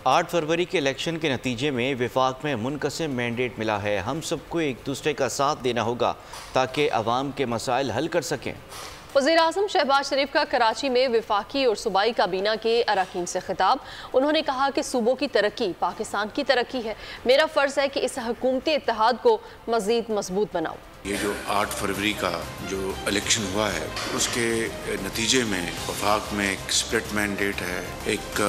8 फरवरी के इलेक्शन के नतीजे में विफाक में मुनक़सिम मैंडेट मिला है। हम सबको एक दूसरे का साथ देना होगा ताकि अवाम के मसाइल हल कर सकें। वज़ीर-ए-आज़म शहबाज शरीफ का कराची में विफाकी और सूबाई काबीना के अरकान से खिताब। उन्होंने कहा कि सूबों की तरक्की पाकिस्तान की तरक्की है। मेरा फ़र्ज़ है कि इस हुकूमती इत्तेहाद को मज़ीद मजबूत बनाऊँ। ये जो 8 फरवरी का जो इलेक्शन हुआ है उसके नतीजे में वफाक में एक स्प्लिट मैंडेट है, एक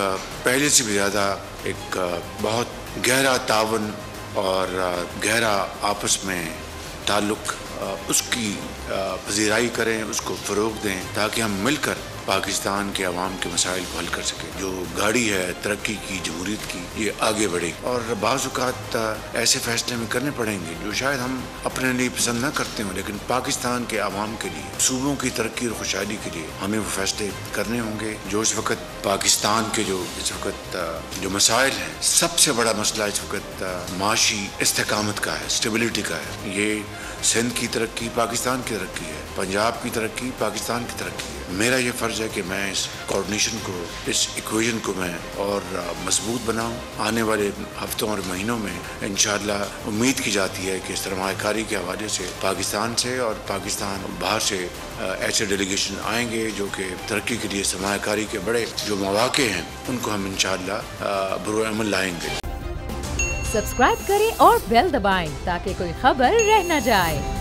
पहले से भी ज़्यादा एक बहुत गहरा तावन और गहरा आपस में ताल्लुक़ उसकी पजीराई करें, उसको फ़रोग़ दें ताकि हम मिलकर पाकिस्तान के अवाम के मसाइल को हल कर सकें। जो गाड़ी है तरक्की की, जमहूरियत की, ये आगे बढ़े। और बाज़ औक़ात ऐसे फ़ैसले में करने पड़ेंगे जो शायद हम अपने लिए पसंद ना करते हों, लेकिन पाकिस्तान के अवाम के लिए, सूबों की तरक्की और खुशहाली के लिए हमें वो फ़ैसले करने होंगे। जो इस वक्त पाकिस्तान के जो इस वक्त जो मसाइल हैं, सबसे बड़ा मसला इस वक्त माशी इस्तेकामत का है, स्टेबिलिटी का है। ये सिंध की तरक्की पाकिस्तान की तरक्की है, पंजाब की तरक्की पाकिस्तान की तरक्की है। मेरा ये फ़र्ज़ है कि मैं इस कोऑर्डिनेशन को, इस इक्वेशन को मैं और मजबूत बनाऊं। आने वाले हफ्तों और महीनों में इंशाअल्लाह उम्मीद की जाती है कि सरमायाकारी के हवाले से पाकिस्तान से और पाकिस्तान बाहर से ऐसे डेलीगेशन आएंगे जो कि तरक्की के लिए सरमायाकारी के बड़े जो मौक़े हैं उनको हम इंशाअल्लाह बरूए अमल लाएंगे। सब्सक्राइब करें और बेल दबाएं ताकि कोई खबर रह न जाए।